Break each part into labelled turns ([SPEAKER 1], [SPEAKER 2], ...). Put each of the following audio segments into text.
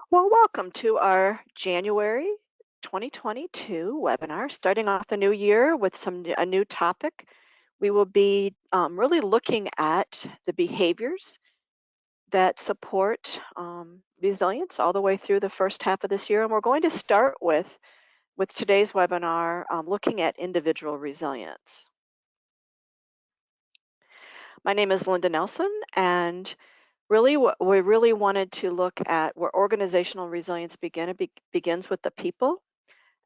[SPEAKER 1] Well, welcome to our January 2022 webinar, starting off the new year with a new topic. We will be really looking at the behaviors that support resilience all the way through the first half of this year. And we're going to start with today's webinar looking at individual resilience. My name is Linda Nelson, and really what we really wanted to look at where organizational resilience begins with the people.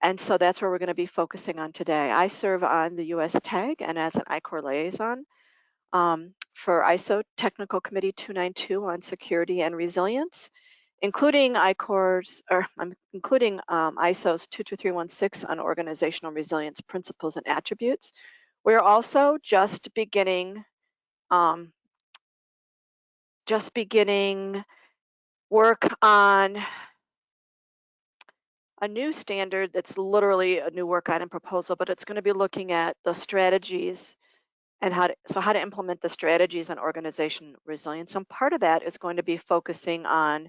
[SPEAKER 1] And so that's where we're going to be focusing on today. I serve on the US TAG and as an ICOR liaison for ISO Technical Committee 292 on security and resilience, including including ISO's 22316 on organizational resilience principles and attributes. We're also um, just beginning work on a new standard that's literally a new work item proposal, but it's going to be looking at the strategies and how to implement the strategies on organization resilience. And part of that is going to be focusing on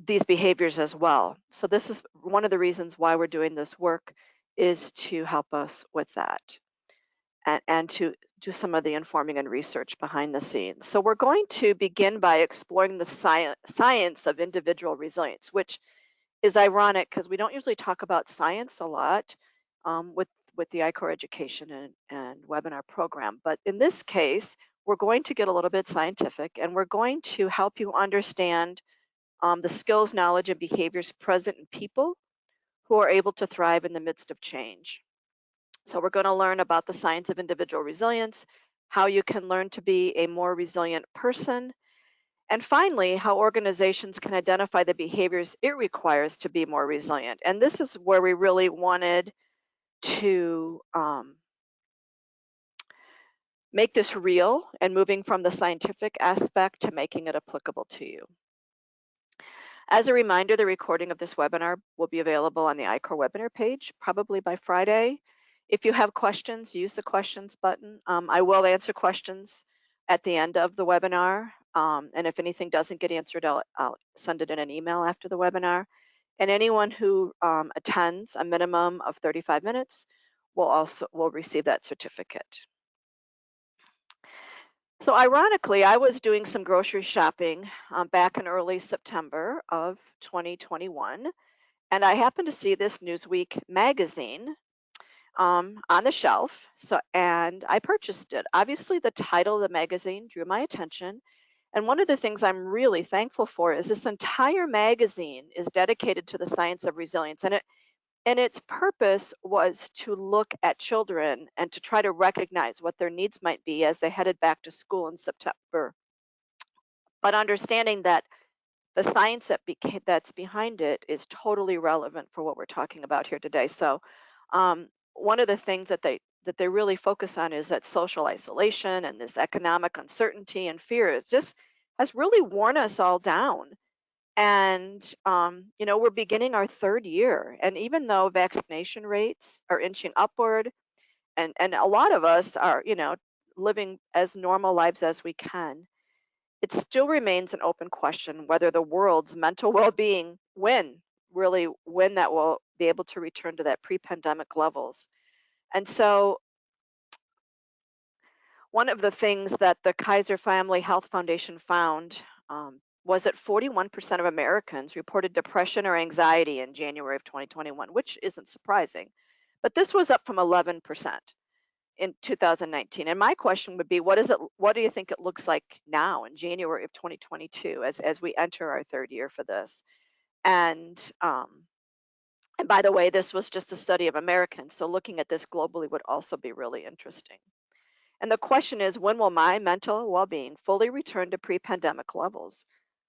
[SPEAKER 1] these behaviors as well. So this is one of the reasons why we're doing this work, is to help us with that and to do some of the informing and research behind the scenes. So we're going to begin by exploring the science of individual resilience, which is ironic because we don't usually talk about science a lot with the ICOR education and webinar program. But in this case, we're going to get a little bit scientific, and we're going to help you understand the skills, knowledge, and behaviors present in people who are able to thrive in the midst of change. So we're going to learn about the science of individual resilience, how you can learn to be a more resilient person, and finally, how organizations can identify the behaviors it requires to be more resilient. And this is where we really wanted to make this real and moving from the scientific aspect to making it applicable to you. As a reminder, the recording of this webinar will be available on the ICOR webinar page, probably by Friday. If you have questions, use the questions button. I will answer questions at the end of the webinar. And if anything doesn't get answered, I'll send it in an email after the webinar. And anyone who attends a minimum of 35 minutes will receive that certificate. So ironically, I was doing some grocery shopping back in early September of 2021, and I happened to see this Newsweek magazine on the shelf. And I purchased it. Obviously, the title of the magazine drew my attention. And one of the things I'm really thankful for is this entire magazine is dedicated to the science of resilience. And its purpose was to look at children and to try to recognize what their needs might be as they headed back to school in September. But understanding that the science that's behind it is totally relevant for what we're talking about here today. So one of the things that they really focus on is that social isolation and this economic uncertainty and fear has really worn us all down. And we're beginning our third year, and even though vaccination rates are inching upward, and a lot of us are living as normal lives as we can, it still remains an open question whether the world's mental well-being when that will be able to return to that pre-pandemic levels. And so one of the things that the Kaiser Family Health Foundation found was that 41% of Americans reported depression or anxiety in January of 2021, which isn't surprising. But this was up from 11% in 2019. And my question would be, what do you think it looks like now in January of 2022 as we enter our third year for this? And by the way, this was just a study of Americans, so looking at this globally would also be really interesting. And the question is, when will my mental well-being fully return to pre-pandemic levels?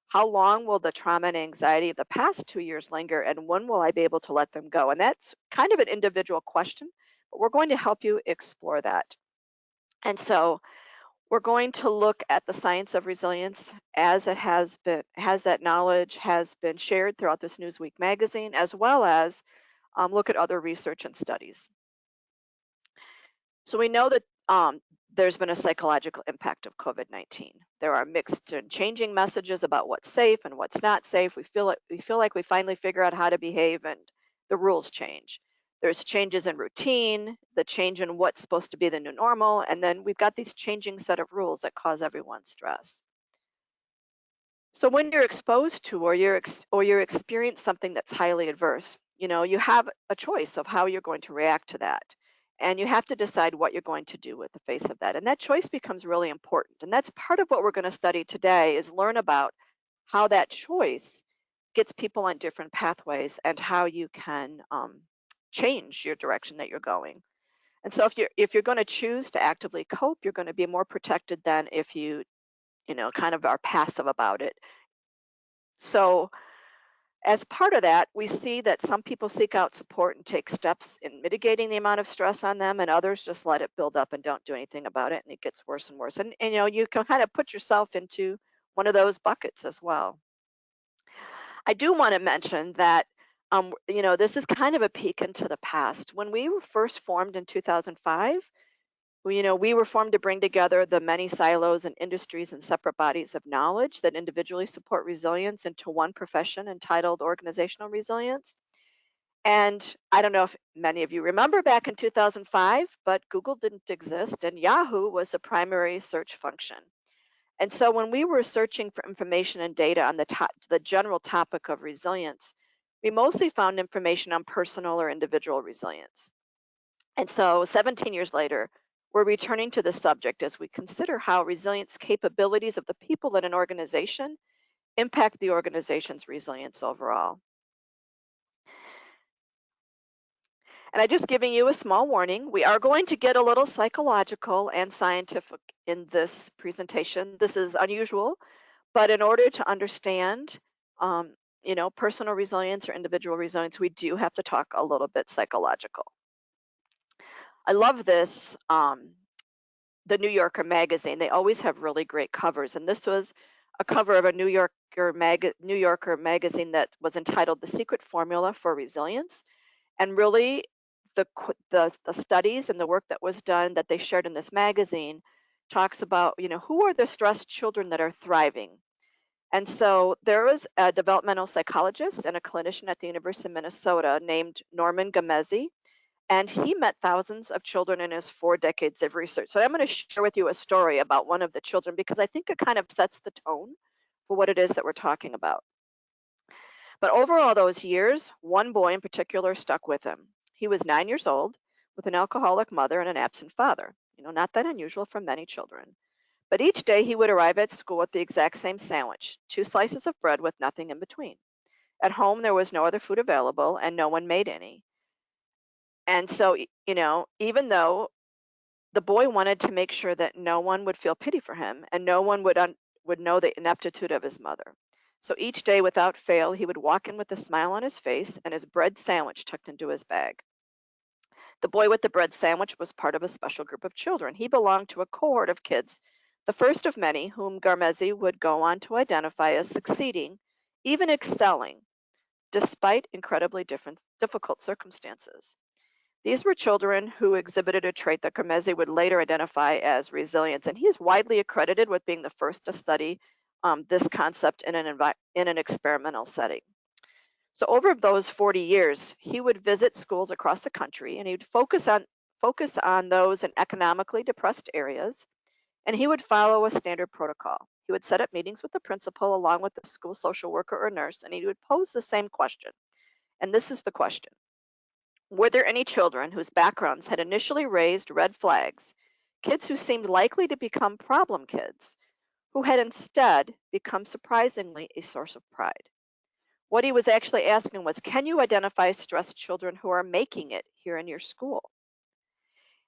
[SPEAKER 1] How long will the trauma and anxiety of the past 2 years linger, and when will I be able to let them go? And that's kind of an individual question, but we're going to help you explore that. And so we're going to look at the science of resilience as that knowledge has been shared throughout this Newsweek magazine, as well as look at other research and studies. So we know that there's been a psychological impact of COVID-19. There are mixed and changing messages about what's safe and what's not safe. We feel like we finally figure out how to behave, and the rules change. There's changes in routine, the change in what's supposed to be the new normal, and then we've got these changing set of rules that cause everyone stress. So when you're exposed to or you're experience something that's highly adverse, you have a choice of how you're going to react to that. And you have to decide what you're going to do with the face of that. And that choice becomes really important. And that's part of what we're going to study today is learn about how that choice gets people on different pathways and how you can change your direction that you're going. And so if you're going to choose to actively cope, you're going to be more protected than if you kind of are passive about it. So, as part of that, we see that some people seek out support and take steps in mitigating the amount of stress on them, and others just let it build up and don't do anything about it, and it gets worse and worse. And you can kind of put yourself into one of those buckets as well. I do want to mention that this is kind of a peek into the past. When we were first formed in 2005, we were formed to bring together the many silos and industries and separate bodies of knowledge that individually support resilience into one profession entitled organizational resilience. And I don't know if many of you remember back in 2005, but Google didn't exist and Yahoo was the primary search function. And so when we were searching for information and data on the general topic of resilience, we mostly found information on personal or individual resilience. And so 17 years later, we're returning to the subject as we consider how resilience capabilities of the people in an organization impact the organization's resilience overall. And I'm just giving you a small warning. We are going to get a little psychological and scientific in this presentation. This is unusual, but in order to understand, personal resilience or individual resilience, we do have to talk a little bit psychological. I love this. The New Yorker magazine. They always have really great covers, and this was a cover of a New Yorker magazine that was entitled "The Secret Formula for Resilience," and really the studies and the work that was done that they shared in this magazine talks about who are the stressed children that are thriving. And so there was a developmental psychologist and a clinician at the University of Minnesota named Norman Gamezzi, and he met thousands of children in his 4 decades of research. So I'm going to share with you a story about one of the children because I think it kind of sets the tone for what it is that we're talking about. But over all those years, one boy in particular stuck with him. He was 9 years old with an alcoholic mother and an absent father. Not that unusual for many children. But each day he would arrive at school with the exact same sandwich, 2 slices of bread with nothing in between. At home, there was no other food available and no one made any. And so, even though the boy wanted to make sure that no one would feel pity for him and no one would know the ineptitude of his mother. So each day without fail, he would walk in with a smile on his face and his bread sandwich tucked into his bag. The boy with the bread sandwich was part of a special group of children. He belonged to a cohort of kids, the first of many whom Garmezi would go on to identify as succeeding, even excelling, despite incredibly difficult circumstances. These were children who exhibited a trait that Garmezi would later identify as resilience, and he is widely accredited with being the first to study this concept in an experimental setting. So over those 40 years, he would visit schools across the country, and he would focus on those in economically depressed areas, and he would follow a standard protocol. He would set up meetings with the principal along with the school social worker or nurse, and he would pose the same question. And this is the question. Were there any children whose backgrounds had initially raised red flags, kids who seemed likely to become problem kids, who had instead become surprisingly a source of pride? What he was actually asking was, can you identify stressed children who are making it here in your school?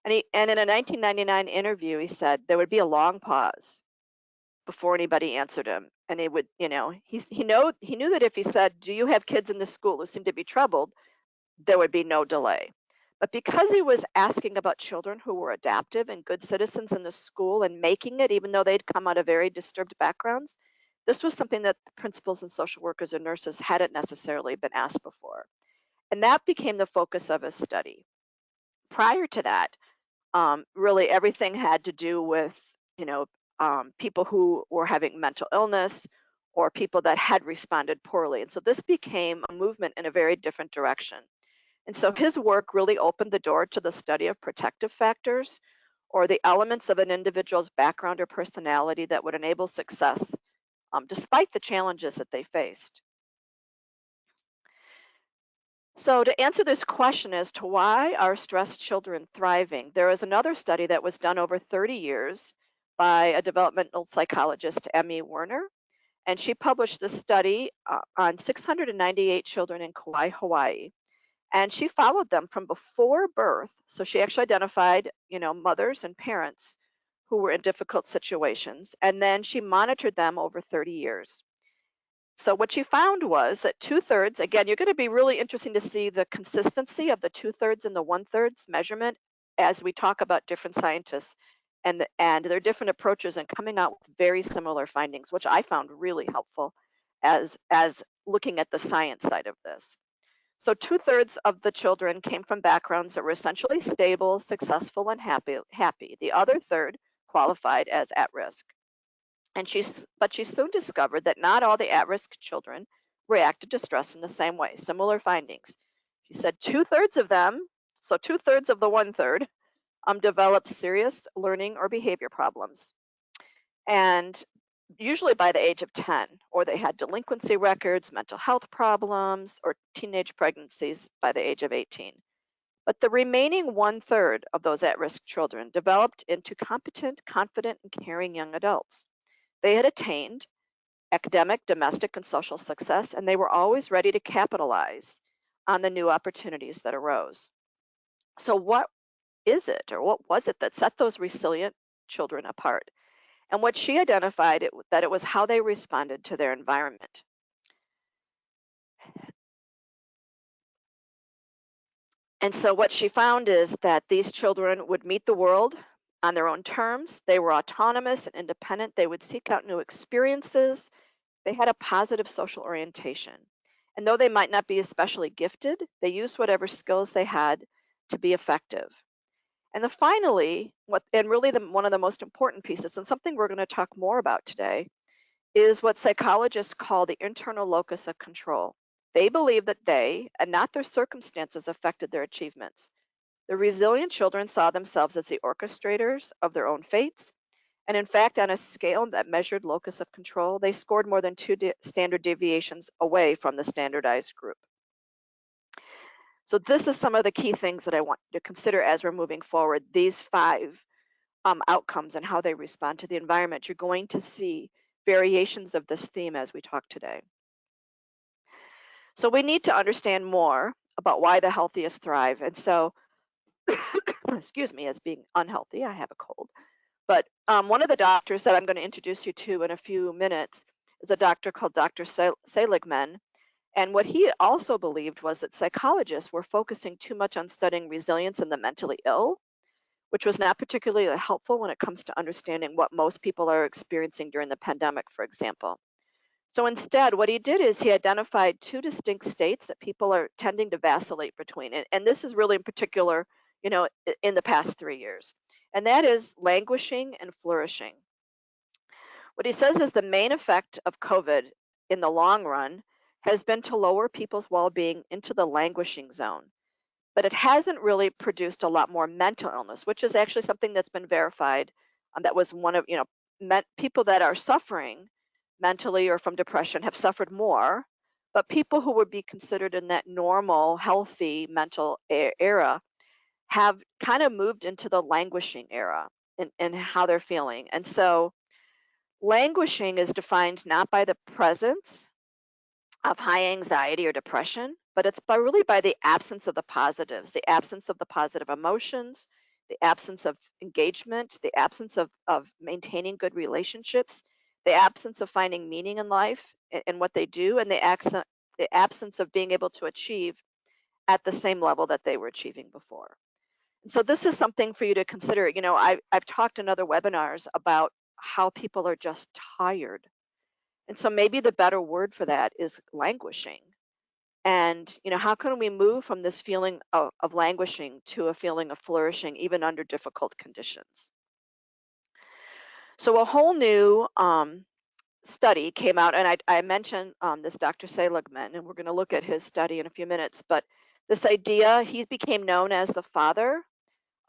[SPEAKER 1] And in a 1999 interview, he said there would be a long pause before anybody answered him. And he would, he knew that if he said, do you have kids in the school who seem to be troubled, there would be no delay. But because he was asking about children who were adaptive and good citizens in the school and making it, even though they'd come out of very disturbed backgrounds, this was something that the principals and social workers and nurses hadn't necessarily been asked before. And that became the focus of his study. Prior to that, Really, everything had to do with, you know, people who were having mental illness or people that had responded poorly. And so this became a movement in a very different direction. And so his work really opened the door to the study of protective factors or the elements of an individual's background or personality that would enable success despite the challenges that they faced. So to answer this question as to why are stressed children thriving, there is another study that was done over 30 years by a developmental psychologist, Emmy Werner, and she published this study on 698 children in Kauai, Hawaii. And she followed them from before birth. So she actually identified, mothers and parents who were in difficult situations, and then she monitored them over 30 years. So what she found was that two-thirds, again, you're going to be really interesting to see the consistency of the two-thirds and the one-thirds measurement as we talk about different scientists and their different approaches and coming out with very similar findings, which I found really helpful as looking at the science side of this. So two-thirds of the children came from backgrounds that were essentially stable, successful, and happy. The other third qualified as at risk. But she soon discovered that not all the at-risk children reacted to stress in the same way. Similar findings. She said two-thirds of them, so two-thirds of the one-third, developed serious learning or behavior problems. And usually by the age of 10, or they had delinquency records, mental health problems, or teenage pregnancies by the age of 18. But the remaining one-third of those at-risk children developed into competent, confident, and caring young adults. They had attained academic, domestic, and social success, and they were always ready to capitalize on the new opportunities that arose. So what is it, or what was it that set those resilient children apart? And what she identified that it was how they responded to their environment. And so what she found is that these children would meet the world on their own terms. They were autonomous and independent. They would seek out new experiences. They had a positive social orientation. And though they might not be especially gifted, they used whatever skills they had to be effective. And then finally, one of the most important pieces, and something we're going to talk more about today, is what psychologists call the internal locus of control. They believe that they, and not their circumstances, affected their achievements. The resilient children saw themselves as the orchestrators of their own fates. And in fact, on a scale that measured locus of control, they scored more than two standard deviations away from the standardized group. So this is some of the key things that I want you to consider as we're moving forward. These 5 outcomes and how they respond to the environment. You're going to see variations of this theme as we talk today. So we need to understand more about why the healthiest thrive. And so, excuse me, as being unhealthy, I have a cold. But one of the doctors that I'm going to introduce you to in a few minutes is a doctor called Dr. Seligman. And what he also believed was that psychologists were focusing too much on studying resilience in the mentally ill, which was not particularly helpful when it comes to understanding what most people are experiencing during the pandemic, for example. So instead, what he did is he identified 2 distinct states that people are tending to vacillate between. And this is really in particular, in the past 3 years. And that is languishing and flourishing. What he says is the main effect of COVID in the long run has been to lower people's well-being into the languishing zone. But it hasn't really produced a lot more mental illness, which is actually something that's been verified. That was one of, people that are suffering mentally or from depression have suffered more, but people who would be considered in that normal, healthy mental era have kind of moved into the languishing era in how they're feeling. And so languishing is defined not by the presence of high anxiety or depression, but it's really by the absence of the positives, the absence of the positive emotions, the absence of engagement, the absence of maintaining good relationships, the absence of finding meaning in life and what they do, and the absence of being able to achieve at the same level that they were achieving before. And so this is something for you to consider. I've talked in other webinars about how people are just tired. And so maybe the better word for that is languishing. And, how can we move from this feeling of languishing to a feeling of flourishing, even under difficult conditions? So a whole new study came out, and I mentioned this Dr. Seligman, and we're going to look at his study in a few minutes. But this idea, he became known as the father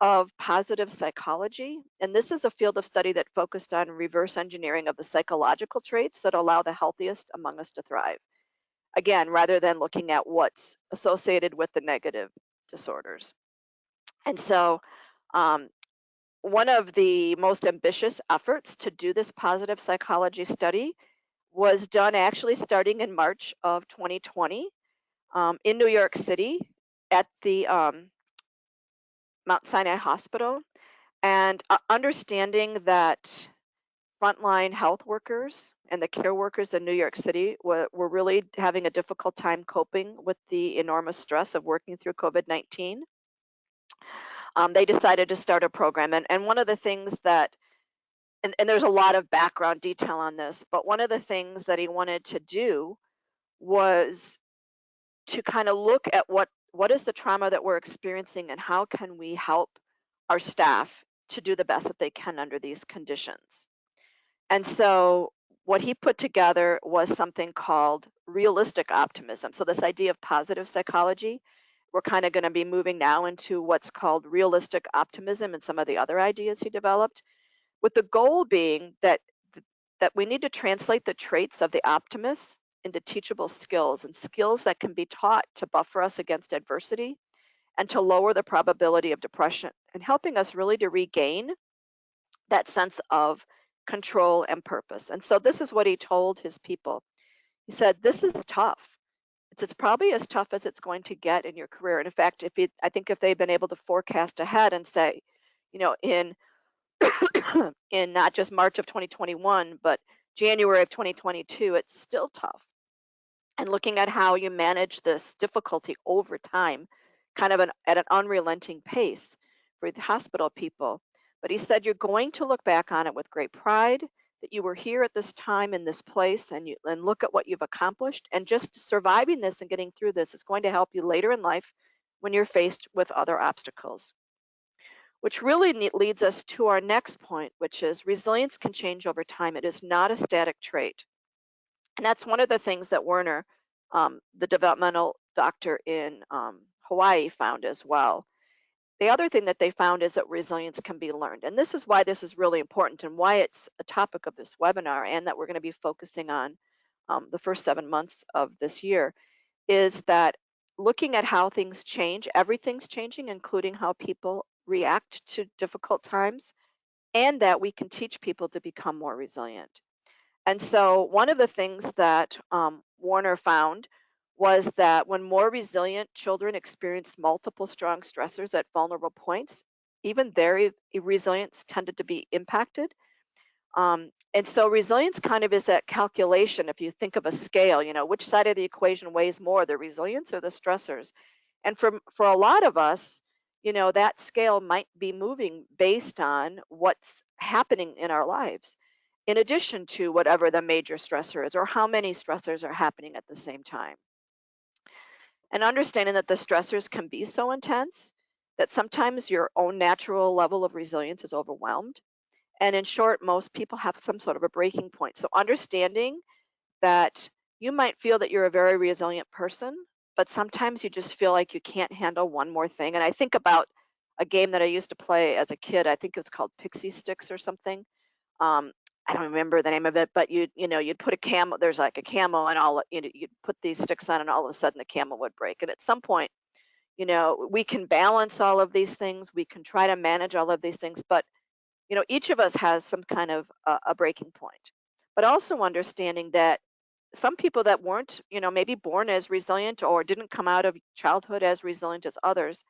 [SPEAKER 1] of positive psychology. And this is a field of study that focused on reverse engineering of the psychological traits that allow the healthiest among us to thrive. Again, rather than looking at what's associated with the negative disorders. And so, um, one of the most ambitious efforts to do this positive psychology study was done actually starting in March of 2020 in New York City at the Mount Sinai Hospital. And understanding that frontline health workers and the care workers in New York City were really having a difficult time coping with the enormous stress of working through COVID-19. They decided to start a program. And one of the things that, and there's a lot of background detail on this, but one of the things that he wanted to do was to kind of look at what is the trauma that we're experiencing and how can we help our staff to do the best that they can under these conditions. And so what he put together was something called realistic optimism. So this idea of positive psychology, we're kind of going to be moving now into what's called realistic optimism and some of the other ideas he developed, with the goal being that we need to translate the traits of the optimist into teachable skills and skills that can be taught to buffer us against adversity and to lower the probability of depression and helping us really to regain that sense of control and purpose. And so this is what he told his people. He said, this is tough. It's probably as tough as it's going to get in your career. And in fact, I think if they've been able to forecast ahead and say, in in not just March of 2021, but January of 2022, it's still tough. And looking at how you manage this difficulty over time, kind of at an unrelenting pace for the hospital people. But he said, you're going to look back on it with great pride that you were here at this time in this place and look at what you've accomplished. And just surviving this and getting through this is going to help you later in life when you're faced with other obstacles. Which really leads us to our next point, which is resilience can change over time. It is not a static trait. And that's one of the things that Werner, the developmental doctor in Hawaii, found as well. The other thing that they found is that resilience can be learned. And this is why this is really important and why it's a topic of this webinar and that we're going to be focusing on the first 7 months of this year, is that looking at how things change, everything's changing, including how people react to difficult times, and that we can teach people to become more resilient. And so one of the things that Warner found was that when more resilient children experienced multiple strong stressors at vulnerable points, even their resilience tended to be impacted. And so resilience kind of is that calculation. If you think of a scale, which side of the equation weighs more, the resilience or the stressors? And for a lot of us, that scale might be moving based on what's happening in our lives, in addition to whatever the major stressor is or how many stressors are happening at the same time. And understanding that the stressors can be so intense that sometimes your own natural level of resilience is overwhelmed. And in short, most people have some sort of a breaking point. So understanding that you might feel that you're a very resilient person, but sometimes you just feel like you can't handle one more thing. And I think about a game that I used to play as a kid. I think it was called Pixie Sticks or something. I don't remember the name of it, but you'd put a camel. There's like a camel, and you'd put these sticks on, and all of a sudden the camel would break. And at some point, we can balance all of these things. We can try to manage all of these things, but each of us has some kind of a breaking point. But also understanding that some people that weren't, maybe born as resilient or didn't come out of childhood as resilient as others,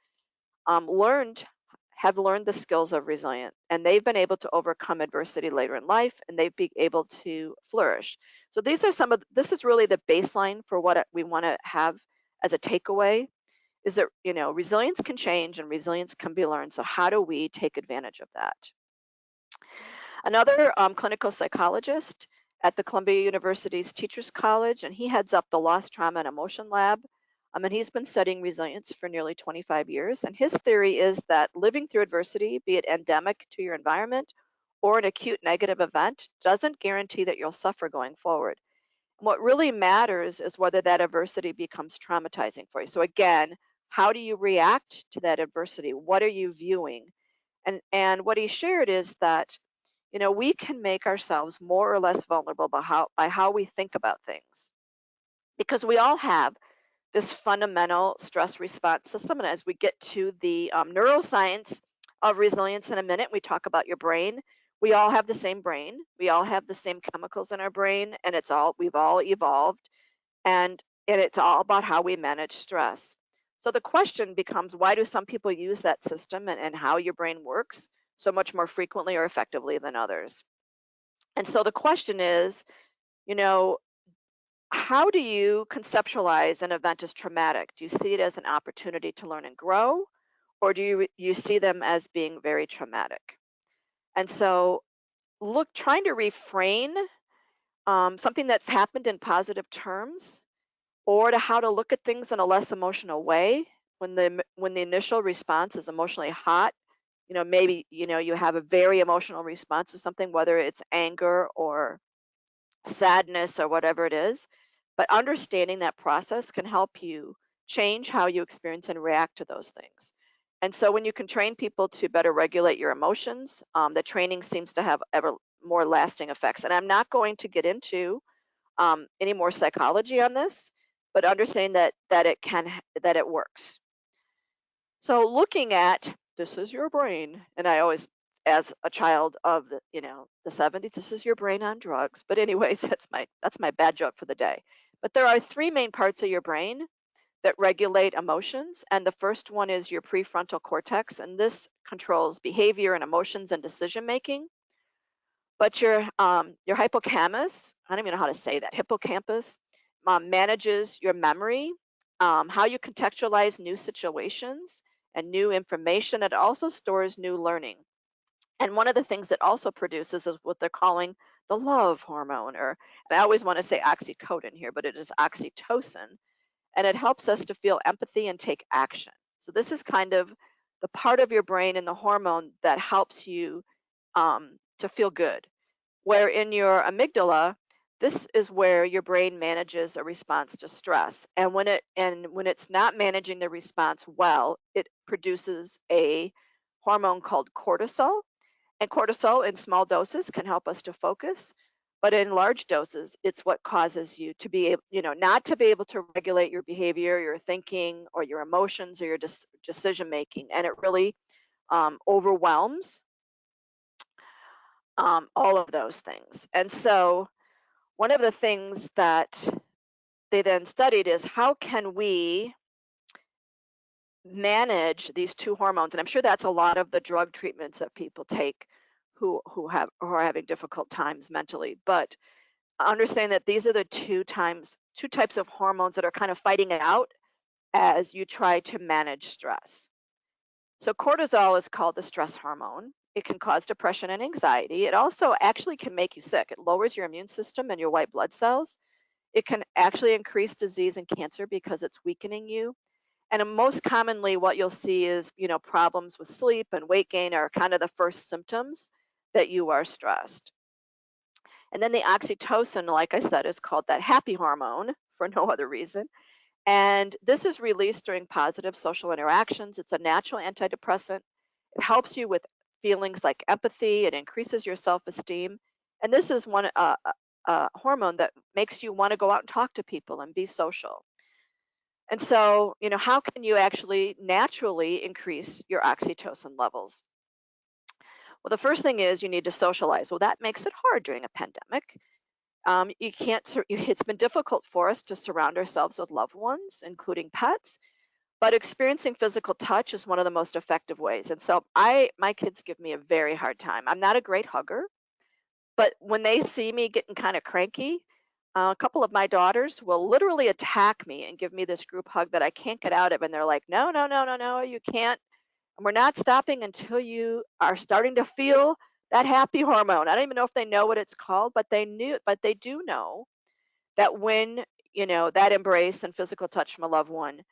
[SPEAKER 1] have learned the skills of resilience, and they've been able to overcome adversity later in life, and they've been able to flourish. So this is really the baseline for what we want to have as a takeaway, is that resilience can change and resilience can be learned. So how do we take advantage of that? Another clinical psychologist at the Columbia University's Teachers College, and he heads up the Loss, Trauma, and Emotion Lab. And he's been studying resilience for nearly 25 years. And his theory is that living through adversity, be it endemic to your environment or an acute negative event, doesn't guarantee that you'll suffer going forward. What really matters is whether that adversity becomes traumatizing for you. So again, how do you react to that adversity? What are you viewing? And what he shared is that, we can make ourselves more or less vulnerable by how we think about things. Because we all have this fundamental stress response system. And as we get to the neuroscience of resilience in a minute, we talk about your brain. We all have the same brain. We all have the same chemicals in our brain, and we've all evolved, and it's all about how we manage stress. So the question becomes, why do some people use that system and how your brain works so much more frequently or effectively than others? And so the question is, you know, how do you conceptualize an event as traumatic? Do you see it as an opportunity to learn and grow, or do you see them as being very traumatic? And so, trying to refrain something that's happened in positive terms, or to how to look at things in a less emotional way when the initial response is emotionally hot. Maybe you have a very emotional response to something, whether it's anger or sadness or whatever it is. But understanding that process can help you change how you experience and react to those things. And so when you can train people to better regulate your emotions, the training seems to have ever more lasting effects. And I'm not going to get into any more psychology on this, but understanding that it works. So looking at, this is your brain, and I always, as a child of the 70s, this is your brain on drugs. But anyways, that's my bad joke for the day. But there are three main parts of your brain that regulate emotions, and the first one is your prefrontal cortex, and this controls behavior and emotions and decision making. But your hippocampus, I don't even know how to say that, hippocampus, manages your memory, how you contextualize new situations and new information. It also stores new learning. And one of the things it also produces is what they're calling the love hormone, and I always want to say oxycodone here, but it is oxytocin, and it helps us to feel empathy and take action. So this is kind of the part of your brain and the hormone that helps you to feel good. Where in your amygdala, this is where your brain manages a response to stress. And when it's not managing the response well, it produces a hormone called cortisol. And cortisol in small doses can help us to focus, but in large doses, it's what causes you to be able, not to be able to regulate your behavior, your thinking, or your emotions, or your decision making. And it really overwhelms all of those things. And so one of the things that they then studied is, how can we manage these two hormones? And I'm sure that's a lot of the drug treatments that people take who are having difficult times mentally. But understand that these are the two types of hormones that are kind of fighting it out as you try to manage stress. So cortisol is called the stress hormone. It can cause depression and anxiety. It also actually can make you sick. It lowers your immune system and your white blood cells. It can actually increase disease and cancer because it's weakening you. And most commonly, what you'll see is, problems with sleep and weight gain are kind of the first symptoms that you are stressed. And then the oxytocin, like I said, is called that happy hormone for no other reason. And this is released during positive social interactions. It's a natural antidepressant. It helps you with feelings like empathy. It increases your self-esteem. And this is one hormone that makes you want to go out and talk to people and be social. And so, how can you actually naturally increase your oxytocin levels? Well, the first thing is you need to socialize. Well, that makes it hard during a pandemic. You can't. It's been difficult for us to surround ourselves with loved ones, including pets. But experiencing physical touch is one of the most effective ways. And so, my kids give me a very hard time. I'm not a great hugger, but when they see me getting kind of cranky, a couple of my daughters will literally attack me and give me this group hug that I can't get out of. And they're like, no, no, no, no, no, you can't. And we're not stopping until you are starting to feel that happy hormone. I don't even know if they know what it's called, but they do know that when that embrace and physical touch from a loved one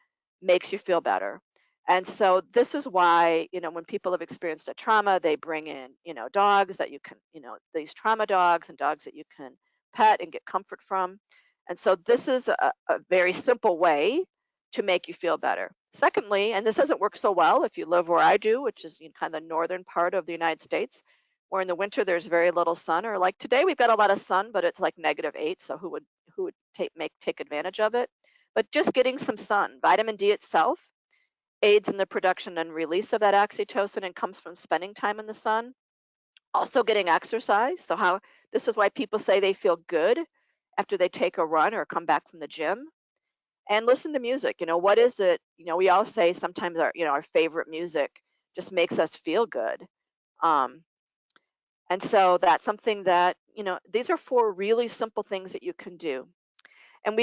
[SPEAKER 1] makes you feel better. And so this is why, when people have experienced a trauma, they bring in, dogs that you can, these trauma dogs and dogs that you can pet and get comfort from. And so this is a very simple way to make you feel better. Secondly, and this doesn't work so well if you live where I do, which is in kind of the northern part of the United States, where in the winter there's very little sun, or like today we've got a lot of sun, but it's like -8. So who would take advantage of it? But just getting some sun, vitamin D itself aids in the production and release of that oxytocin and comes from spending time in the sun. Also getting exercise. So how this is why people say they feel good after they take a run or come back from the gym. And listen to music. What is it? We all say sometimes our favorite music just makes us feel good. Um, and so that's something that, these are 4 really simple things that you can do. And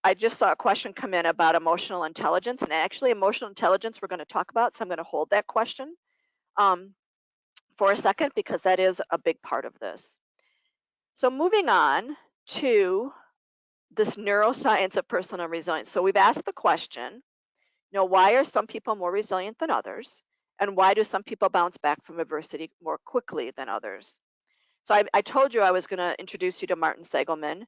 [SPEAKER 1] I just saw a question come in about emotional intelligence, and actually emotional intelligence we're going to talk about. So I'm going to hold that question um, for a second because that is a big part of this. So moving on to this neuroscience of personal resilience. So we've asked the question, why are some people more resilient than others? And why do some people bounce back from adversity more quickly than others? So I told you I was going to introduce you to Martin Seligman.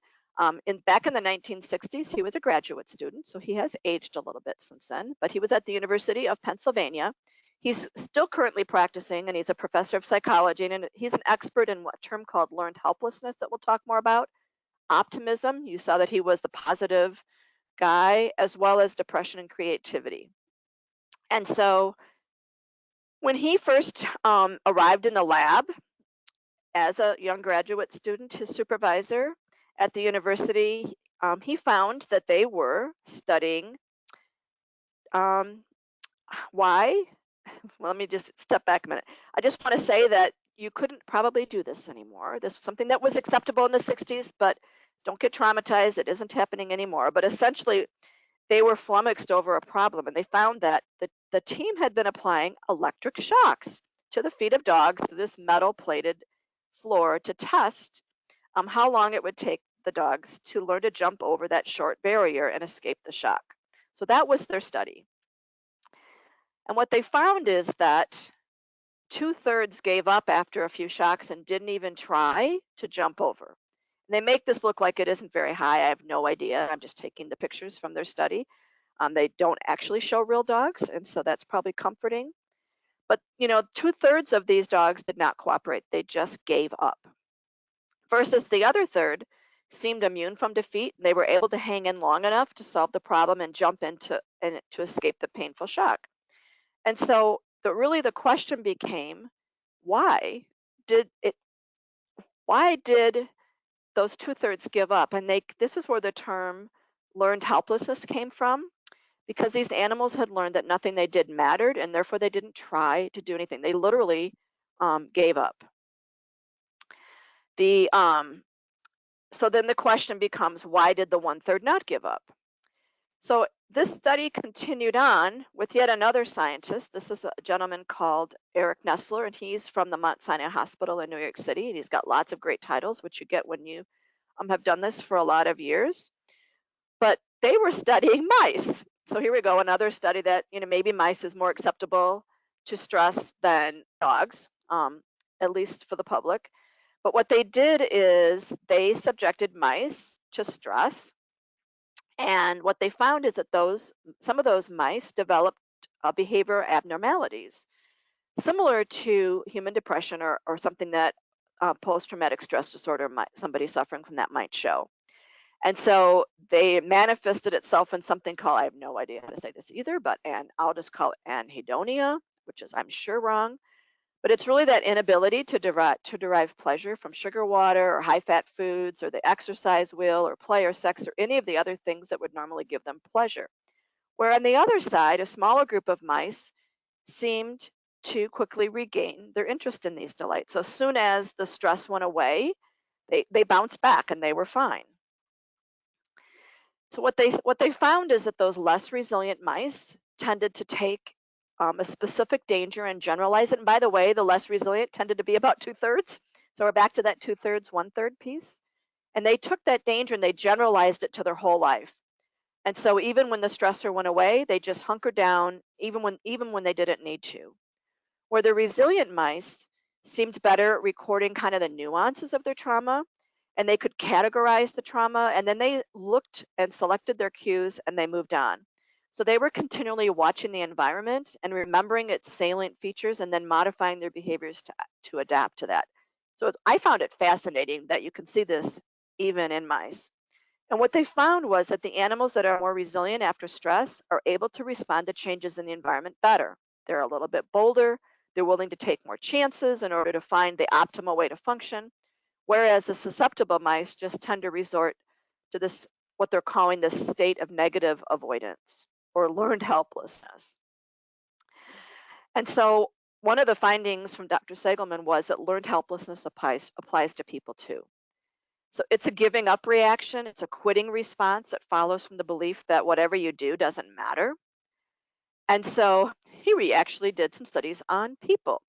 [SPEAKER 1] Back in the 1960s, he was a graduate student, so he has aged a little bit since then, but he was at the University of Pennsylvania. He's still currently practicing, and he's a professor of psychology, and he's an expert in a term called learned helplessness that we'll talk more about. Optimism, you saw that he was the positive guy, as well as depression and creativity. And so when he first arrived in the lab, as a young graduate student, his supervisor at the university, he found that they were studying um, why. Well, let me just step back a minute. I just want to say that you couldn't probably do this anymore. This is something that was acceptable in the 60s, but don't get traumatized. It isn't happening anymore. But essentially, they were flummoxed over a problem, and they found that the team had been applying electric shocks to the feet of dogs to this metal plated floor to test how long it would take the dogs to learn to jump over that short barrier and escape the shock. So that was their study. And what they found is that 2/3 gave up after a few shocks and didn't even try to jump over. And they make this look like it isn't very high. I have no idea. I'm just taking the pictures from their study. They don't actually show real dogs, and so that's probably comforting. But 2/3 of these dogs did not cooperate. They just gave up. Versus the other third seemed immune from defeat. They were able to hang in long enough to solve the problem and jump into and to escape the painful shock. And so the question became, why did it why did those 2/3 give up? And this is where the term learned helplessness came from, because these animals had learned that nothing they did mattered, and therefore they didn't try to do anything. They literally gave up. So then the question becomes, why did the 1/3 not give up? So this study continued on with yet another scientist. This is a gentleman called Eric Nessler, and he's from the Mount Sinai Hospital in New York City, and he's got lots of great titles, which you get when you have done this for a lot of years. But they were studying mice. So here we go, another study that maybe mice is more acceptable to stress than dogs, at least for the public. But what they did is they subjected mice to stress, and what they found is that some of those mice developed behavior abnormalities, similar to human depression or something that post-traumatic stress disorder somebody suffering from that might show. And so they manifested itself in something called, I have no idea how to say this either, but I'll just call it anhedonia, which is I'm sure wrong. But it's really that inability to derive pleasure from sugar water or high-fat foods or the exercise wheel or play or sex or any of the other things that would normally give them pleasure. Where on the other side, a smaller group of mice seemed to quickly regain their interest in these delights. So as soon as the stress went away, they bounced back and they were fine. So what they found is that those less resilient mice tended to take a specific danger and generalize it. And by the way, the less resilient tended to be about 2/3. So we're back to that 2/3, 1/3 piece. And they took that danger and they generalized it to their whole life. And so even when the stressor went away, they just hunkered down even when they didn't need to. Where the resilient mice seemed better at recording kind of the nuances of their trauma, and they could categorize the trauma, and then they looked and selected their cues and they moved on. So they were continually watching the environment and remembering its salient features and then modifying their behaviors to adapt to that. So I found it fascinating that you can see this even in mice. And what they found was that the animals that are more resilient after stress are able to respond to changes in the environment better. They're a little bit bolder, they're willing to take more chances in order to find the optimal way to function, whereas the susceptible mice just tend to resort to this, what they're calling this state of negative avoidance or learned helplessness. And so one of the findings from Dr. Seligman was that learned helplessness applies to people too. So it's a giving up reaction, it's a quitting response that follows from the belief that whatever you do doesn't matter. And so he actually did some studies on people.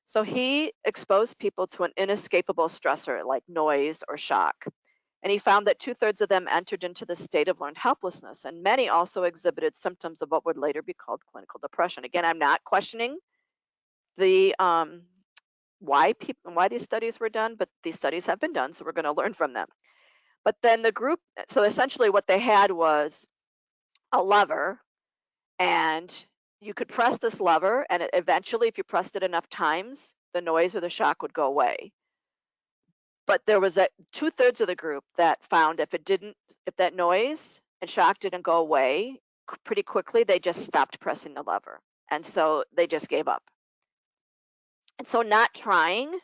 [SPEAKER 1] So he exposed people to an inescapable stressor like noise or shock. And he found that 2/3 of them entered into the state of learned helplessness, and many also exhibited symptoms of what would later be called clinical depression. Again, I'm not questioning the why these studies were done, but these studies have been done, so we're going to learn from them. But then the group, so essentially what they had was a lever, and you could press this lever, and eventually, if you pressed it enough times, the noise or the shock would go away. But there was 2/3 of the group that found if that noise and shock didn't go away pretty quickly, they just stopped pressing the lever. And so they just gave up. And so not trying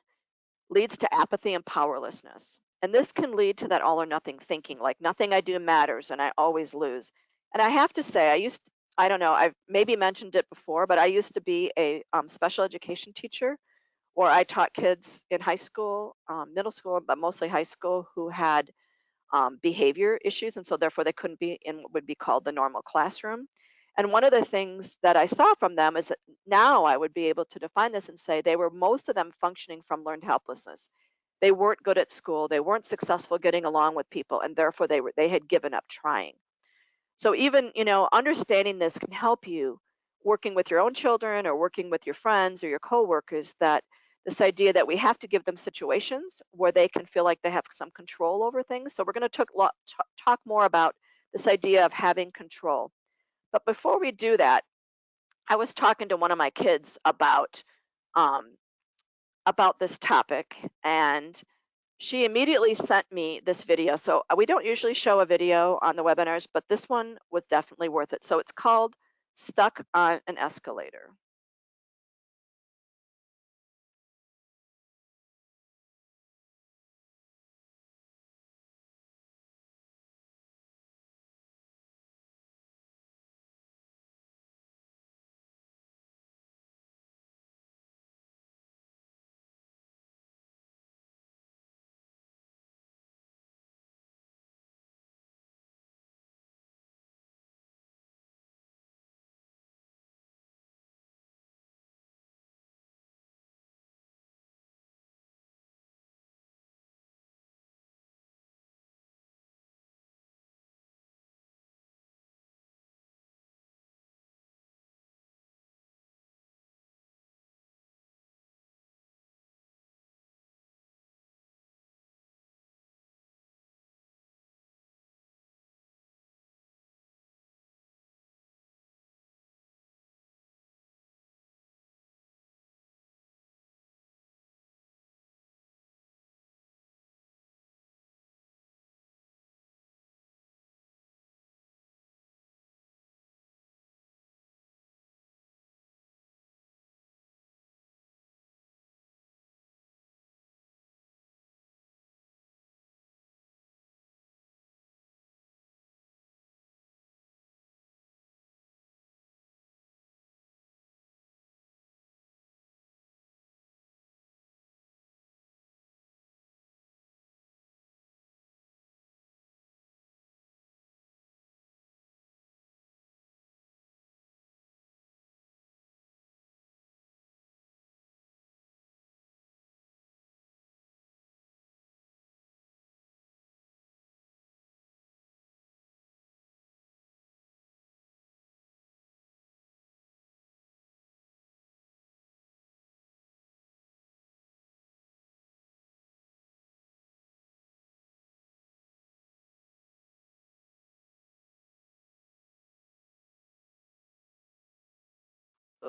[SPEAKER 1] leads to apathy and powerlessness. And this can lead to that all or nothing thinking, like nothing I do matters and I always lose. And I have to say, I don't know, I've maybe mentioned it before, but I used to be a special education teacher where I taught kids in high school, middle school, but mostly high school who had behavior issues. And so therefore they couldn't be in what would be called the normal classroom. And one of the things that I saw from them is that now I would be able to define this and say they were most of them functioning from learned helplessness. They weren't good at school, they weren't successful getting along with people, and therefore they had given up trying. So even, understanding this can help you working with your own children or working with your friends or your coworkers, that this idea that we have to give them situations where they can feel like they have some control over things. So we're going to talk more about this idea of having control. But before we do that, I was talking to one of my kids um, about this topic, and she immediately sent me this video. So we don't usually show a video on the webinars, but this one was definitely worth it. So it's called Stuck on an Escalator.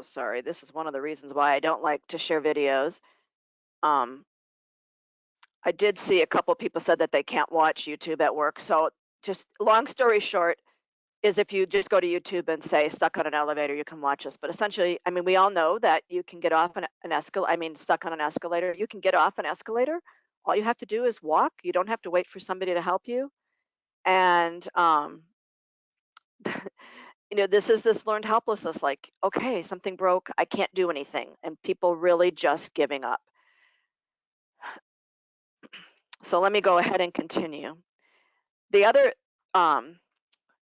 [SPEAKER 1] so sorry. This is one of the reasons why I don't like to share videos. Um, I did see a couple people said that they can't watch YouTube at work. So just long story short is if you just go to YouTube and say stuck on an elevator, you can watch us. But essentially, I mean, we all know that you can get off an escalator. I mean, stuck on an escalator, you can get off an escalator. All you have to do is walk. You don't have to wait for somebody to help you. And this is this learned helplessness. Like, okay, something broke. I can't do anything, and people really just giving up. So let me go ahead and continue. The other, um,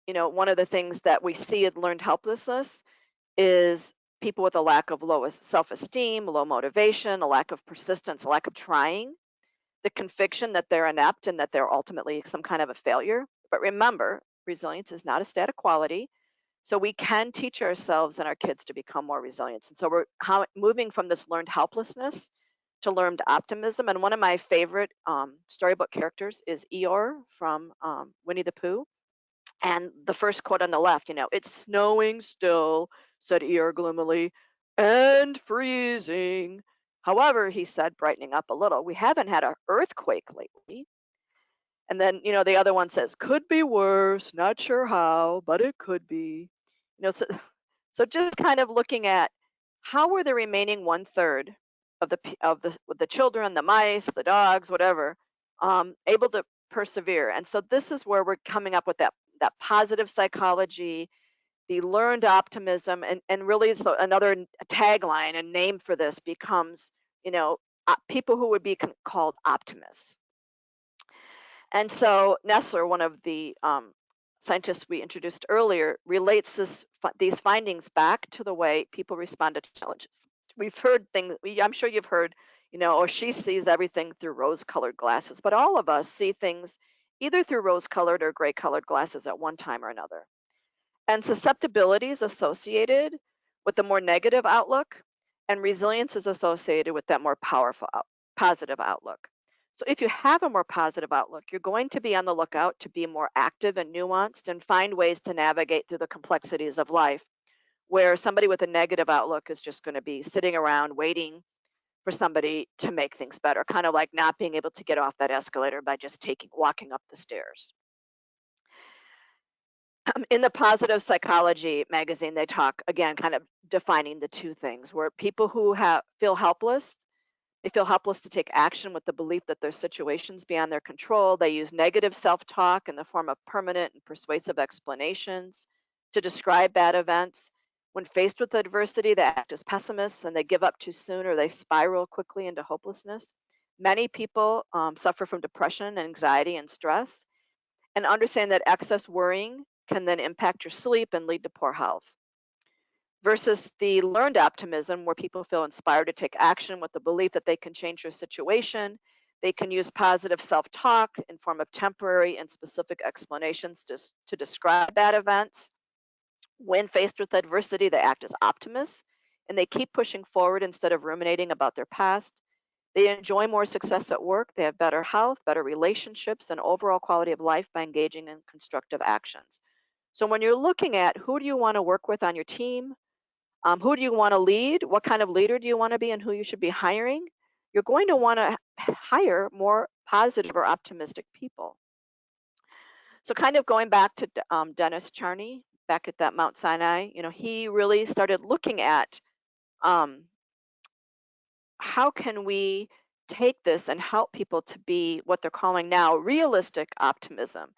[SPEAKER 1] one of the things that we see in learned helplessness is people with a lack of low self-esteem, low motivation, a lack of persistence, a lack of trying, the conviction that they're inept and that they're ultimately some kind of a failure. But remember, resilience is not a static quality. So we can teach ourselves and our kids to become more resilient. And so we're moving from this learned helplessness to learned optimism. And one of my favorite storybook characters is Eeyore from Winnie the Pooh. And the first quote on the left, it's snowing still, said Eeyore gloomily, and freezing. However, he said, brightening up a little, we haven't had an earthquake lately. And then, the other one says, could be worse, not sure how, but it could be. So, so just kind of looking at how were the remaining one third of the children, the mice, the dogs, whatever, able to persevere. And so this is where we're coming up with that positive psychology, the learned optimism, and really so another tagline and name for this becomes, people who would be called optimists. And so Nessler, one of the scientists we introduced earlier, relates these findings back to the way people respond to challenges. We've heard things, I'm sure you've heard, or she sees everything through rose-colored glasses, but all of us see things either through rose-colored or gray-colored glasses at one time or another. And susceptibility is associated with the more negative outlook, and resilience is associated with that more powerful, positive outlook. So if you have a more positive outlook, you're going to be on the lookout to be more active and nuanced and find ways to navigate through the complexities of life, where somebody with a negative outlook is just going to be sitting around waiting for somebody to make things better, kind of like not being able to get off that escalator by just walking up the stairs. In the Positive Psychology magazine, they talk again, kind of defining the two things, where people who feel helpless, they feel helpless to take action with the belief that their situation's beyond their control. They use negative self-talk in the form of permanent and persuasive explanations to describe bad events. When faced with adversity, they act as pessimists and they give up too soon, or they spiral quickly into hopelessness. Many people suffer from depression, and anxiety, and stress, and understand that excess worrying can then impact your sleep and lead to poor health. Versus the learned optimism, where people feel inspired to take action with the belief that they can change their situation. They can use positive self-talk in form of temporary and specific explanations to describe bad events. When faced with adversity, they act as optimists and they keep pushing forward instead of ruminating about their past. They enjoy more success at work. They have better health, better relationships, and overall quality of life by engaging in constructive actions. So when you're looking at who do you want to work with on your team, who do you want to lead, what kind of leader do you want to be, and who you should be hiring, you're going to want to hire more positive or optimistic people. So kind of going back to Dennis Charney, back at that Mount Sinai, he really started looking at um, how can we take this and help people to be what they're calling now realistic optimism.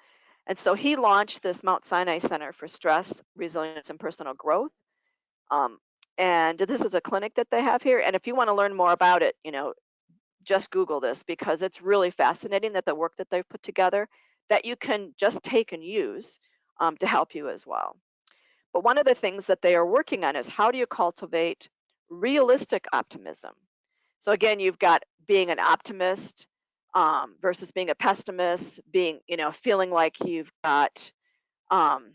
[SPEAKER 1] And so he launched this Mount Sinai Center for Stress, Resilience, and Personal Growth. Um, and this is a clinic that they have here. And if you want to learn more about it, just Google this, because it's really fascinating that the work that they've put together that you can just take and use to help you as well. But one of the things that they are working on is how do you cultivate realistic optimism? So again, you've got being an optimist versus being a pessimist, being, feeling like um,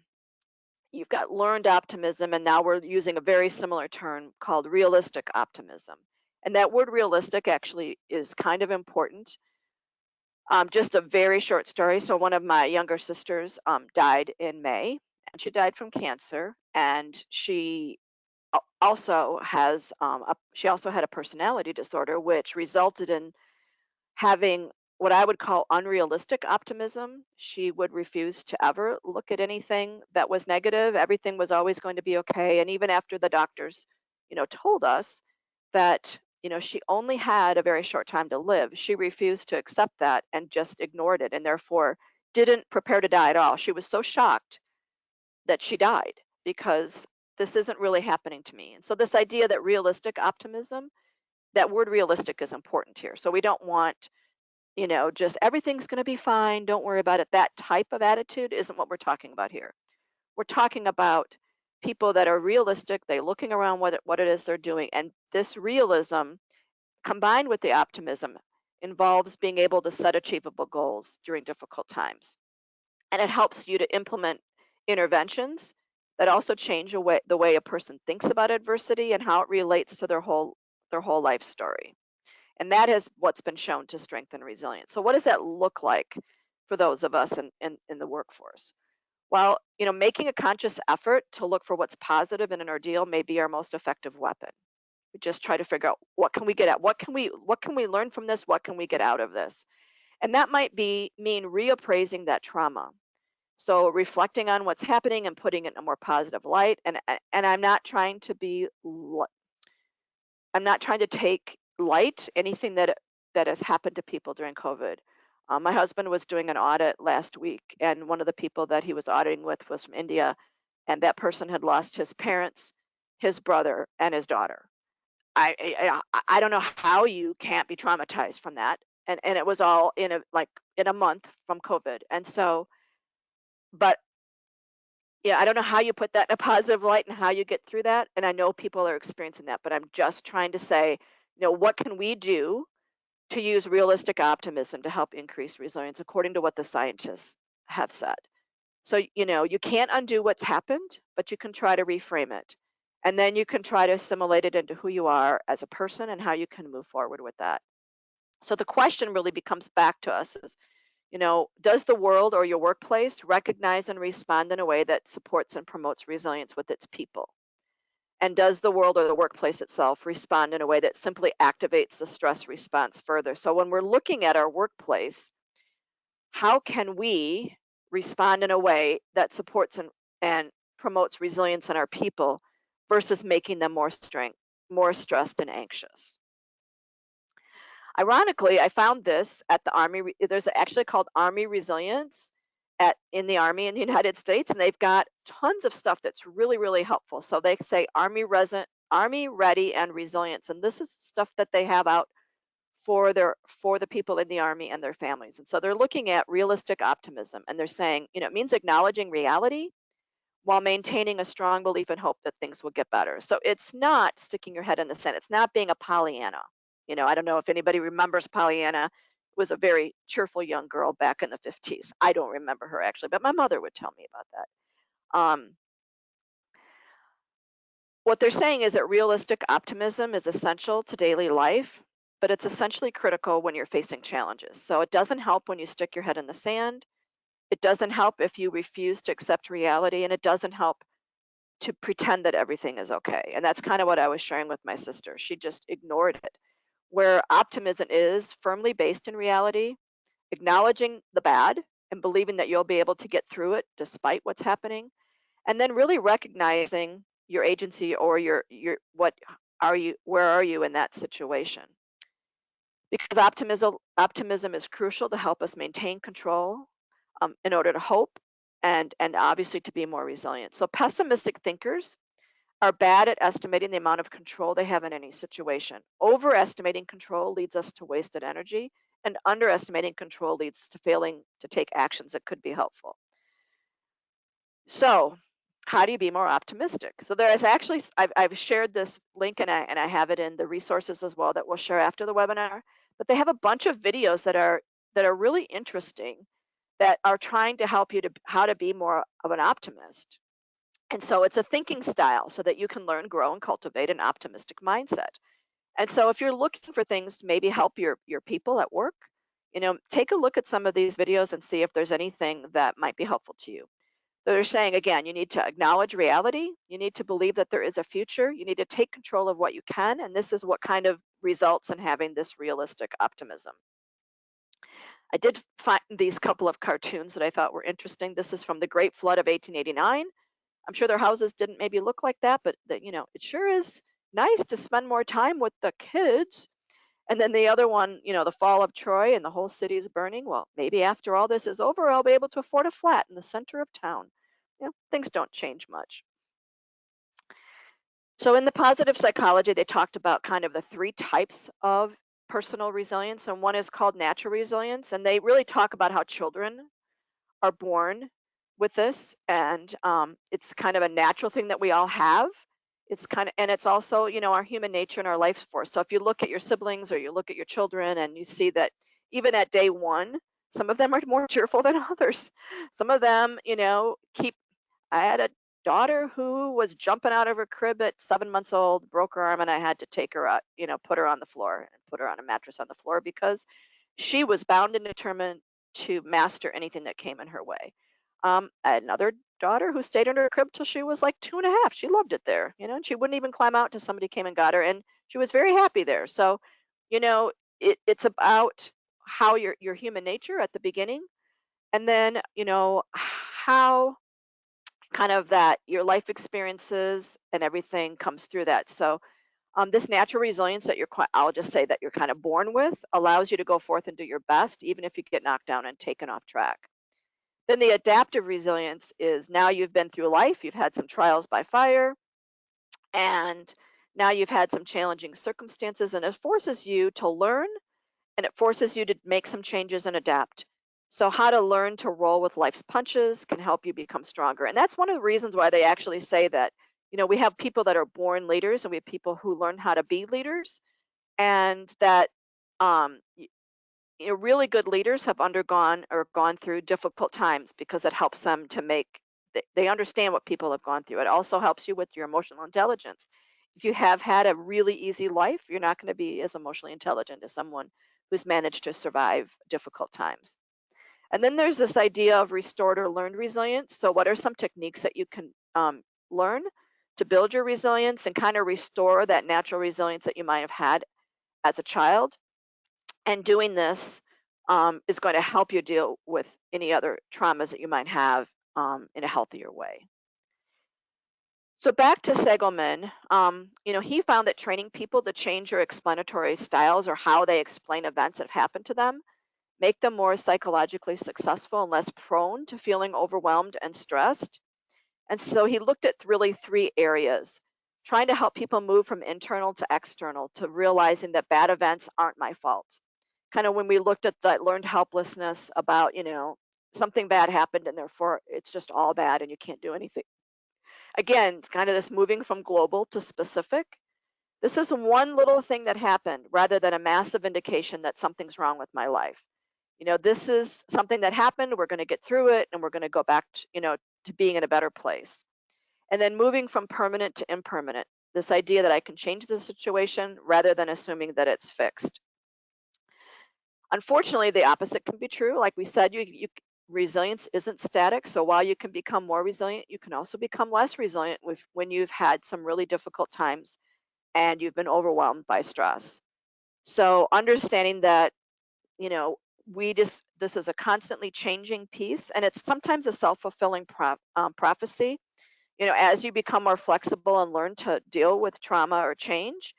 [SPEAKER 1] you've got learned optimism, and now we're using a very similar term called realistic optimism. And that word realistic actually is kind of important. Just a very short story. So one of my younger sisters died in May, and she died from cancer. And she also has she also had a personality disorder, which resulted in having what I would call unrealistic optimism. She would refuse to ever look at anything that was negative. Everything was always going to be okay. And even after the doctors, told us that, she only had a very short time to live, she refused to accept that and just ignored it and therefore didn't prepare to die at all. She was so shocked that she died because this isn't really happening to me. And so this idea that realistic optimism, that word realistic is important here. So we don't want, just everything's going to be fine, don't worry about it. That type of attitude isn't what we're talking about here. We're talking about people that are realistic, they're looking around what it is they're doing. And this realism combined with the optimism involves being able to set achievable goals during difficult times. And it helps you to implement interventions that also change the way a person thinks about adversity and how it relates to their whole life story. And that is what's been shown to strengthen resilience. So what does that look like for those of us in the workforce? Well, making a conscious effort to look for what's positive in an ordeal may be our most effective weapon. We just try to figure out what can we get at, what can we learn from this, what can we get out of this, and that might mean reappraising that trauma. So reflecting on what's happening and putting it in a more positive light. And I'm not trying to take light anything that has happened to people during COVID. My husband was doing an audit last week, and one of the people that he was auditing with was from India, and that person had lost his parents, his brother, and his daughter. I don't know how you can't be traumatized from that, and it was all in a month from COVID, and so, but yeah, I don't know how you put that in a positive light and how you get through that. And I know people are experiencing that, but I'm just trying to say, what can we do to use realistic optimism to help increase resilience according to what the scientists have said? So, you can't undo what's happened, but you can try to reframe it. And then you can try to assimilate it into who you are as a person and how you can move forward with that. So the question really becomes back to us is, does the world or your workplace recognize and respond in a way that supports and promotes resilience with its people? And does the world or the workplace itself respond in a way that simply activates the stress response further? So when we're looking at our workplace, how can we respond in a way that supports and promotes resilience in our people versus making them more stressed and anxious? Ironically, I found this at the Army. There's actually called Army Resilience in the Army in the United States, and they've got tons of stuff that's really, really helpful. So they say Army Ready and Resilience, and this is stuff that they have out for the people in the Army and their families. And so they're looking at realistic optimism, and they're saying, it means acknowledging reality while maintaining a strong belief and hope that things will get better. So it's not sticking your head in the sand. It's not being a Pollyanna. I don't know if anybody remembers Pollyanna was a very cheerful young girl back in the 50s. I don't remember her actually, but my mother would tell me about that. What they're saying is that realistic optimism is essential to daily life, but it's essentially critical when you're facing challenges. So it doesn't help when you stick your head in the sand. It doesn't help if you refuse to accept reality, and it doesn't help to pretend that everything is okay. And that's kind of what I was sharing with my sister. She just ignored it. Where optimism is firmly based in reality, acknowledging the bad and believing that you'll be able to get through it despite what's happening, and then really recognizing your agency or where are you in that situation? Because optimism is crucial to help us maintain control, in order to hope and obviously to be more resilient. So pessimistic thinkers are bad at estimating the amount of control they have in any situation. Overestimating control leads us to wasted energy, and underestimating control leads to failing to take actions that could be helpful. So, how do you be more optimistic? So there is actually, I've shared this link and I have it in the resources as well that we'll share after the webinar. But they have a bunch of videos that are really interesting that are trying to help you to how to be more of an optimist. And so it's a thinking style so that you can learn, grow, and cultivate an optimistic mindset. And so if you're looking for things to maybe help your people at work, take a look at some of these videos and see if there's anything that might be helpful to you. They're saying, again, you need to acknowledge reality. You need to believe that there is a future. You need to take control of what you can. And this is what kind of results in having this realistic optimism. I did find these couple of cartoons that I thought were interesting. This is from the Great Flood of 1889. I'm sure their houses didn't maybe look like that, but it sure is nice to spend more time with the kids. And then the other one, the fall of Troy and the whole city is burning. Well, maybe after all this is over, I'll be able to afford a flat in the center of town. Things don't change much. So in the positive psychology, they talked about kind of the three types of personal resilience, and one is called natural resilience, and they really talk about how children are born with this, and it's kind of a natural thing that we all have. And it's also, our human nature and our life force. So if you look at your siblings or you look at your children and you see that even at day one, some of them are more cheerful than others. Some of them, I had a daughter who was jumping out of her crib at 7 months old, broke her arm, and I had to take her out, put her on the floor and put her on a mattress on the floor because she was bound and determined to master anything that came in her way. I had another daughter who stayed in her crib till she was like 2.5. She loved it there, and she wouldn't even climb out till somebody came and got her, and she was very happy there. So, it's about how your human nature at the beginning, and then how kind of that your life experiences and everything comes through that. So this natural resilience that I'll just say that you're kind of born with allows you to go forth and do your best, even if you get knocked down and taken off track. Then the adaptive resilience is now you've been through life, you've had some trials by fire, and now you've had some challenging circumstances, and it forces you to learn and it forces you to make some changes and adapt. So, how to learn to roll with life's punches can help you become stronger. And that's one of the reasons why they actually say that, we have people that are born leaders and we have people who learn how to be leaders, and that um, really good leaders have undergone or gone through difficult times because it helps them to they understand what people have gone through. It also helps you with your emotional intelligence. If you have had a really easy life, you're not going to be as emotionally intelligent as someone who's managed to survive difficult times. And then there's this idea of restored or learned resilience. So, what are some techniques that you can learn to build your resilience and kind of restore that natural resilience that you might have had as a child? And doing this is going to help you deal with any other traumas that you might have in a healthier way. So back to Seligman, he found that training people to change their explanatory styles or how they explain events that have happened to them make them more psychologically successful and less prone to feeling overwhelmed and stressed. And so he looked at really three areas, trying to help people move from internal to external to realizing that bad events aren't my fault. Kind of when we looked at that learned helplessness about, something bad happened and therefore it's just all bad and you can't do anything. Again, kind of this moving from global to specific. This is one little thing that happened rather than a massive indication that something's wrong with my life. This is something that happened. We're going to get through it and we're going to go back to being in a better place. And then moving from permanent to impermanent, this idea that I can change the situation rather than assuming that it's fixed. Unfortunately, the opposite can be true. Like we said, resilience isn't static. So while you can become more resilient, you can also become less resilient when you've had some really difficult times and you've been overwhelmed by stress. So understanding that, this is a constantly changing piece, and it's sometimes a self-fulfilling prophecy. As you become more flexible and learn to deal with trauma or change,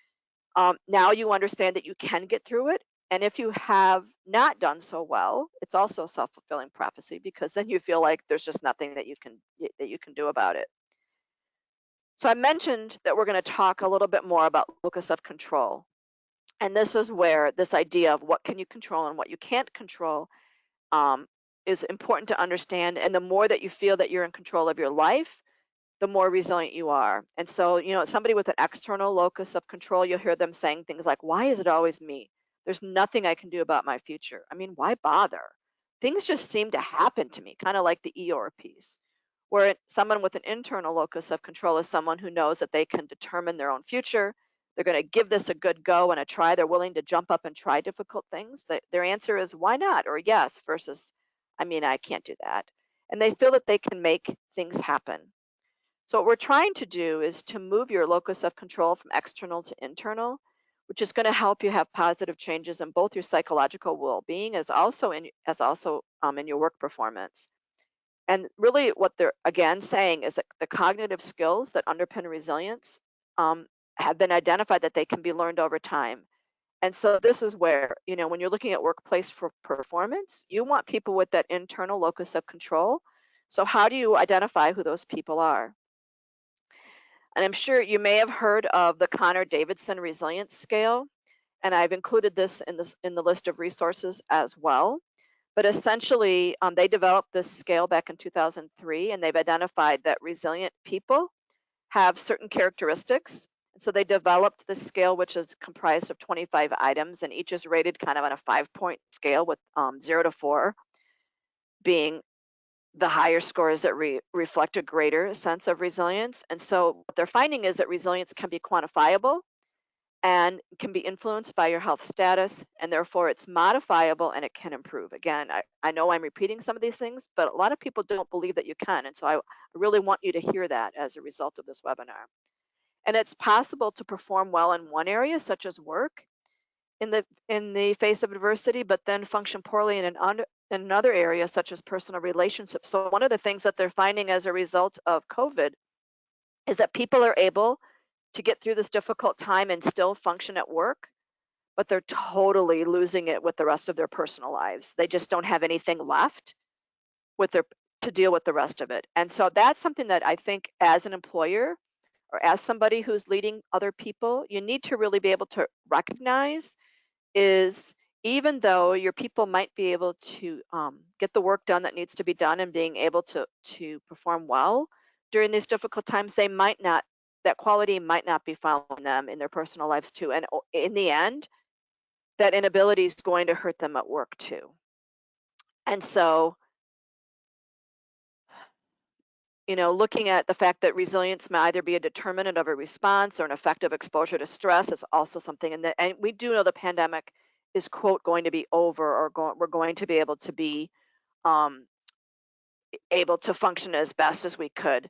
[SPEAKER 1] now you understand that you can get through it. And if you have not done so well, it's also a self-fulfilling prophecy because then you feel like there's just nothing that you can do about it. So I mentioned that we're going to talk a little bit more about locus of control. And this is where this idea of what can you control and what you can't control is important to understand. And the more that you feel that you're in control of your life, the more resilient you are. And so, somebody with an external locus of control, you'll hear them saying things like, why is it always me? There's nothing I can do about my future. I mean, why bother? Things just seem to happen to me, kind of like the Eeyore piece. Where someone with an internal locus of control is someone who knows that they can determine their own future. They're going to give this a good go and a try. They're willing to jump up and try difficult things. Their answer is why not or yes versus, I mean, I can't do that. and they feel that they can make things happen. So what we're trying to do is to move your locus of control from external to internal, which is going to help you have positive changes in both your psychological well-being as also in your work performance. And really what they're again saying is that the cognitive skills that underpin resilience um, have been identified that they can be learned over time. And so this is where, when you're looking at workplace for performance, you want people with that internal locus of control. So how do you identify who those people are? And I'm sure you may have heard of the Connor Davidson resilience scale, and I've included this in the list of resources as well. But essentially, they developed this scale back in 2003, and they've identified that resilient people have certain characteristics. And so they developed this scale, which is comprised of 25 items, and each is rated kind of on a 5-point scale with 0 to 4 being the higher scores that reflect a greater sense of resilience. And so what they're finding is that resilience can be quantifiable and can be influenced by your health status, and therefore it's modifiable and it can improve. Again, I know I'm repeating some of these things, but a lot of people don't believe that you can. And so I really want you to hear that as a result of this webinar. And it's possible to perform well in one area, such as work, in the face of adversity, but then function poorly in another area, such as personal relationships. So one of the things that they're finding as a result of COVID is that people are able to get through this difficult time and still function at work, but they're totally losing it with the rest of their personal lives. They just don't have anything left with their to deal with the rest of it. And so that's something that I think as an employer or as somebody who's leading other people, you need to really be able to recognize is even though your people might be able to get the work done that needs to be done and being able to perform well during these difficult times, they might not, that quality might not be following them in their personal lives too. And in the end, that inability is going to hurt them at work too. And so, looking at the fact that resilience may either be a determinant of a response or an effective exposure to stress is also something. And we do know the pandemic is, quote, going to be over, or we're going to be um, able to function as best as we could.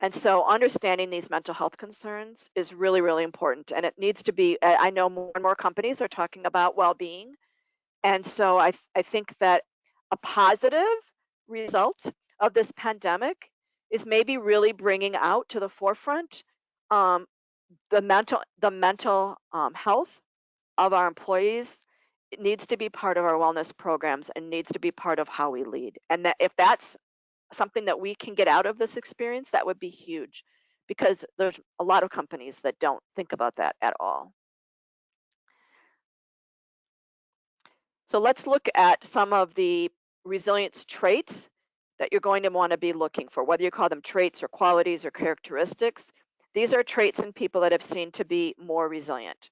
[SPEAKER 1] And so understanding these mental health concerns is really, really important. And it needs to be, I know more and more companies are talking about well-being. And so I think that a positive result of this pandemic is maybe really bringing out to the forefront um, the mental health of our employees. It needs to be part of our wellness programs and needs to be part of how we lead. And that if that's something that we can get out of this experience, that would be huge, because there's a lot of companies that don't think about that at all. So let's look at some of the resilience traits that you're going to want to be looking for, whether you call them traits or qualities or characteristics. These are traits in people that have seen to be more resilient.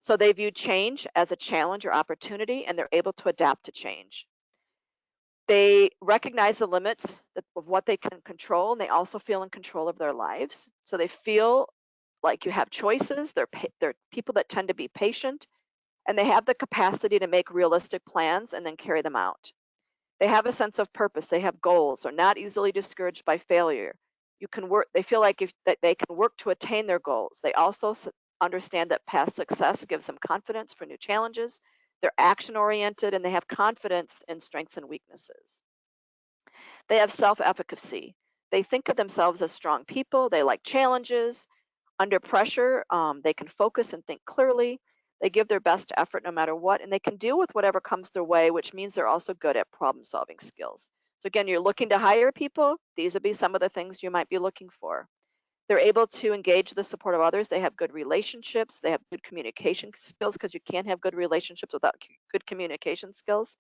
[SPEAKER 1] So they view change as a challenge or opportunity, and they're able to adapt to change. They recognize the limits of what they can control, and they also feel in control of their lives. So they feel like you have choices. They're people that tend to be patient, and they have the capacity to make realistic plans and then carry them out. They have a sense of purpose. They have goals. Are not easily discouraged by failure. You can work. They feel like that they can work to attain their goals. They also understand that past success gives them confidence for new challenges. They're action oriented, and they have confidence in strengths and weaknesses. They have self-efficacy. They think of themselves as strong people. They like challenges. Under pressure, they can focus and think clearly. They give their best effort no matter what, and they can deal with whatever comes their way, which means they're also good at problem-solving skills. So again, you're looking to hire people. These would be some of the things you might be looking for. They're able to engage the support of others. They have good relationships. They have good communication skills, because you can't have good relationships without good communication skills.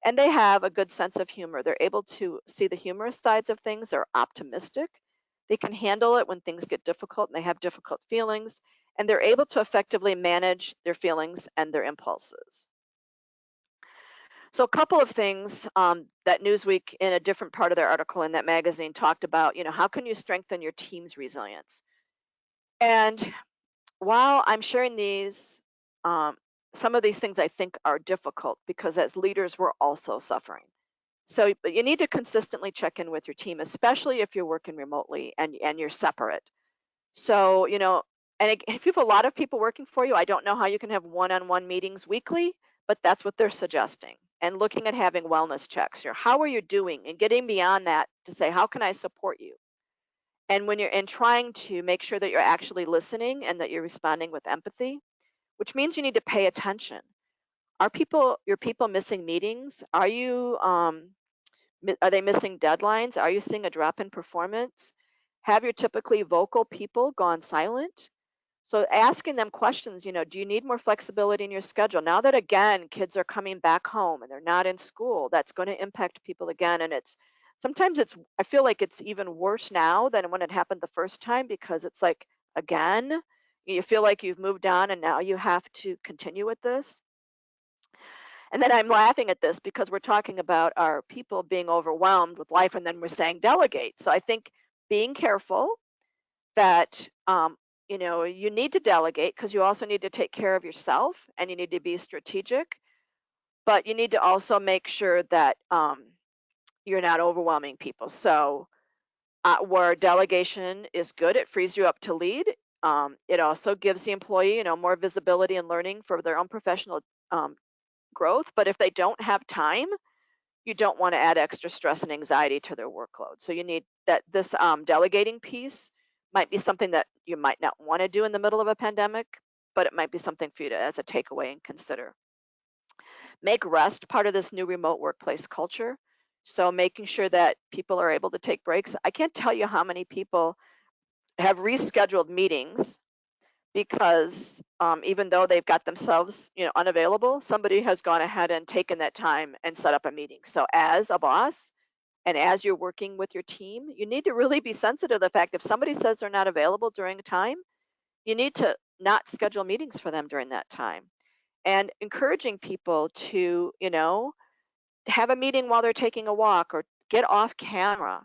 [SPEAKER 1] And they have a good sense of humor. They're able to see the humorous sides of things. They're optimistic. They can handle it when things get difficult and they have difficult feelings. And they're able to effectively manage their feelings and their impulses. So a couple of things that Newsweek, in a different part of their article in that magazine, talked about, how can you strengthen your team's resilience? And while I'm sharing these, some of these things I think are difficult, because as leaders, we're also suffering. So, but you need to consistently check in with your team, especially if you're working remotely and you're separate. So, if you have a lot of people working for you, I don't know how you can have one-on-one meetings weekly, but that's what they're suggesting. And looking at having wellness checks. How are you doing? And getting beyond that to say, how can I support you? And when you're trying to make sure that you're actually listening and that you're responding with empathy, which means you need to pay attention. Are your people missing meetings? Are they missing deadlines? Are you seeing a drop in performance? Have your typically vocal people gone silent? So asking them questions, do you need more flexibility in your schedule? Now that again, kids are coming back home and they're not in school, that's going to impact people again. And I feel like it's even worse now than when it happened the first time, because it's like, again, you feel like you've moved on and now you have to continue with this. And then I'm laughing at this because we're talking about our people being overwhelmed with life, and then we're saying delegate. So I think being careful that you need to delegate, because you also need to take care of yourself and you need to be strategic, but you need to also make sure that you're not overwhelming people. So where delegation is good, it frees you up to lead. It also gives the employee more visibility and learning for their own professional growth. But if they don't have time, you don't want to add extra stress and anxiety to their workload. So you need that this delegating piece might be something that you might not want to do in the middle of a pandemic, but it might be something for you to, as a takeaway, and consider. Make rest part of this new remote workplace culture. So making sure that people are able to take breaks. I can't tell you how many people have rescheduled meetings because even though they've got themselves unavailable, somebody has gone ahead and taken that time and set up a meeting. So as a boss, and as you're working with your team, you need to really be sensitive to the fact if somebody says they're not available during a time, you need to not schedule meetings for them during that time. And encouraging people to, have a meeting while they're taking a walk or get off camera.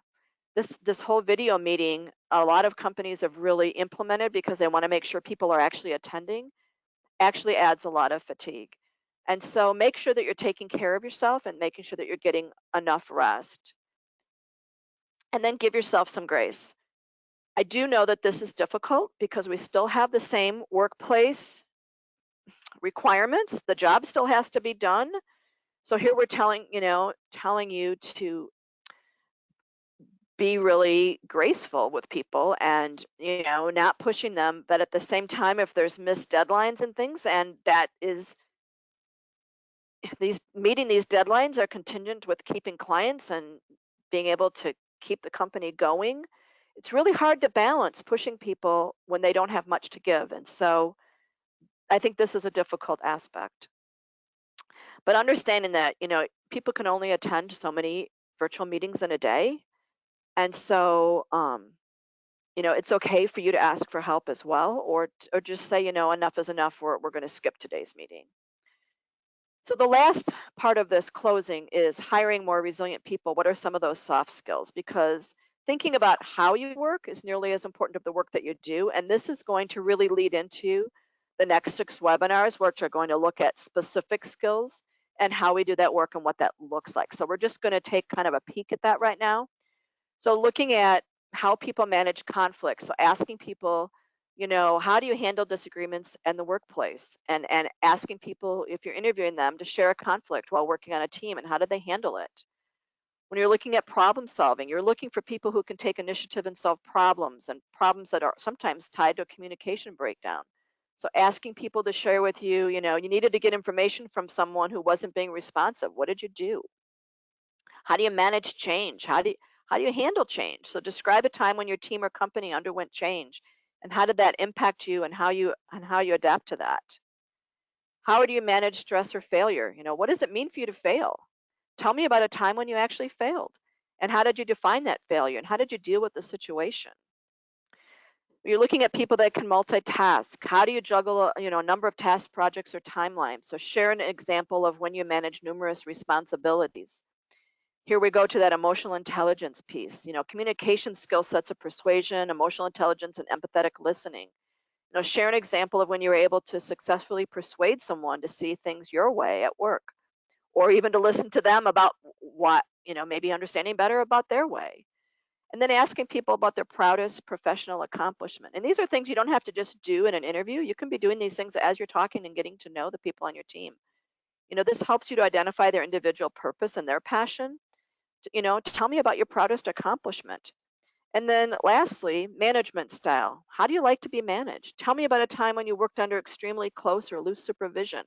[SPEAKER 1] This whole video meeting, a lot of companies have really implemented because they want to make sure people are actually attending, actually adds a lot of fatigue. And so make sure that you're taking care of yourself and making sure that you're getting enough rest. And then give yourself some grace. I do know that this is difficult because we still have the same workplace requirements. The job still has to be done. So here we're telling you to be really graceful with people and not pushing them, but at the same time, if there's missed deadlines and things, and that is meeting these deadlines are contingent with keeping clients and being able to keep the company going, it's really hard to balance pushing people when they don't have much to give. And so I think this is a difficult aspect. But understanding that, people can only attend so many virtual meetings in a day. And so, it's okay for you to ask for help as well, or just say, enough is enough. We're going to skip today's meeting. So the last part of this closing is hiring more resilient people. What are some of those soft skills? Because thinking about how you work is nearly as important of the work that you do. And this is going to really lead into the next 6 webinars, which are going to look at specific skills and how we do that work and what that looks like. So we're just going to take kind of a peek at that right now. So looking at how people manage conflict. So asking people, how do you handle disagreements in the workplace? And asking people, if you're interviewing them, to share a conflict while working on a team, and how did they handle it? When you're looking at problem solving, you're looking for people who can take initiative and solve problems, and problems that are sometimes tied to a communication breakdown. So asking people to share with you, you needed to get information from someone who wasn't being responsive. What did you do? How do you manage change? How do you handle change? So describe a time when your team or company underwent change, and how did that impact you, and how you adapt to that? How do you manage stress or failure? What does it mean for you to fail? Tell me about a time when you actually failed, and how did you define that failure, and how did you deal with the situation? You're looking at people that can multitask. How do you juggle a number of task projects or timelines? So share an example of when you manage numerous responsibilities. Here we go to that emotional intelligence piece. Communication skill sets of persuasion, emotional intelligence, and empathetic listening. Share an example of when you were able to successfully persuade someone to see things your way at work, or even to listen to them about maybe understanding better about their way. And then asking people about their proudest professional accomplishment. And these are things you don't have to just do in an interview. You can be doing these things as you're talking and getting to know the people on your team. This helps you to identify their individual purpose and their passion. Tell me about your proudest accomplishment. And then lastly, management style. How do you like to be managed? Tell me about a time when you worked under extremely close or loose supervision.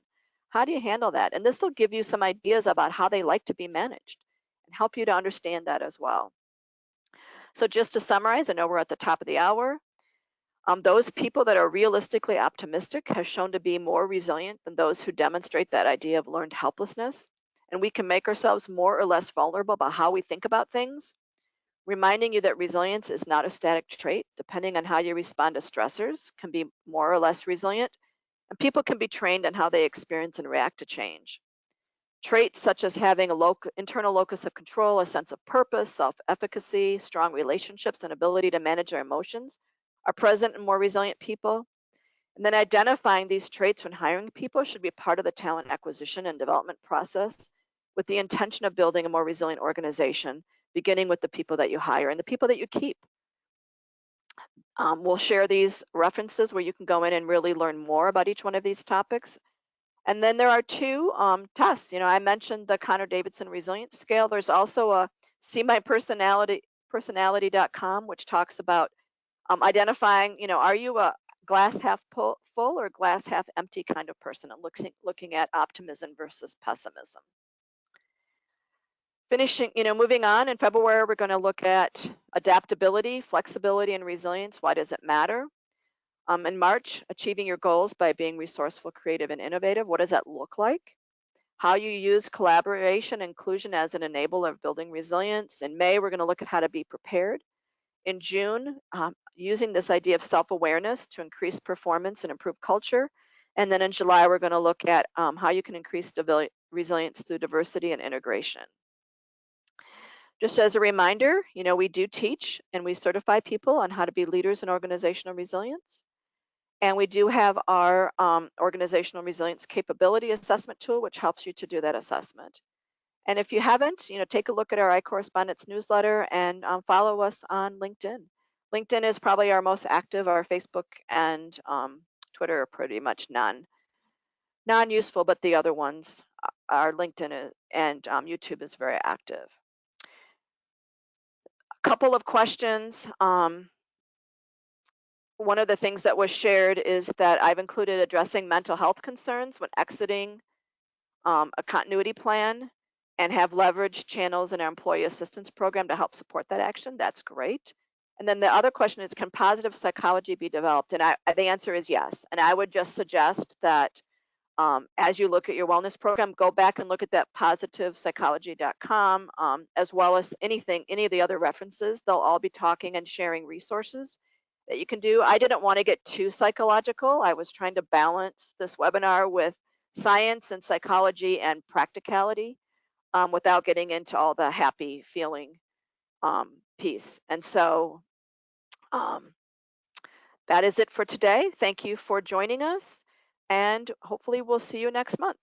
[SPEAKER 1] How do you handle that? And this will give you some ideas about how they like to be managed and help you to understand that as well. So just to summarize, I know we're at the top of the hour. Those people that are realistically optimistic have shown to be more resilient than those who demonstrate that idea of learned helplessness. And we can make ourselves more or less vulnerable about how we think about things, reminding you that resilience is not a static trait. Depending on how you respond to stressors, can be more or less resilient, and people can be trained on how they experience and react to change. Traits such as having a internal locus of control, a sense of purpose, self-efficacy, strong relationships, and ability to manage their emotions are present in more resilient people. And then identifying these traits when hiring people should be part of the talent acquisition and development process with the intention of building a more resilient organization, beginning with the people that you hire and the people that you keep. We'll share these references where you can go in and really learn more about each one of these topics. And then there are two tests. I mentioned the Connor-Davidson Resilience Scale. There's also a See My Personality.com, which talks about identifying, are you a glass half full or glass half empty kind of person, and looking at optimism versus pessimism. Moving on, in February, we're going to look at adaptability, flexibility, and resilience. Why does it matter? In March, achieving your goals by being resourceful, creative, and innovative. What does that look like? How you use collaboration, inclusion as an enabler of building resilience. In May, we're going to look at how to be prepared. In June, using this idea of self-awareness to increase performance and improve culture. And then in July, we're going to look at how you can increase resilience through diversity and integration. Just as a reminder, we do teach and we certify people on how to be leaders in organizational resilience. And we do have our organizational resilience capability assessment tool, which helps you to do that assessment. And if you haven't, take a look at our iCorrespondence newsletter and follow us on LinkedIn. LinkedIn is probably our most active. Our Facebook and Twitter are pretty much non-useful, but the other ones, our LinkedIn and YouTube is very active. A couple of questions. One of the things that was shared is that I've included addressing mental health concerns when exiting a continuity plan and have leveraged channels in our employee assistance program to help support that action. That's great. And then the other question is, can positive psychology be developed? And the answer is yes. And I would just suggest that as you look at your wellness program, go back and look at that positivepsychology.com, as well as any of the other references. They'll all be talking and sharing resources that you can do. I didn't want to get too psychological. I was trying to balance this webinar with science and psychology and practicality without getting into all the happy feeling piece. And so that is it for today. Thank you for joining us, and hopefully we'll see you next month.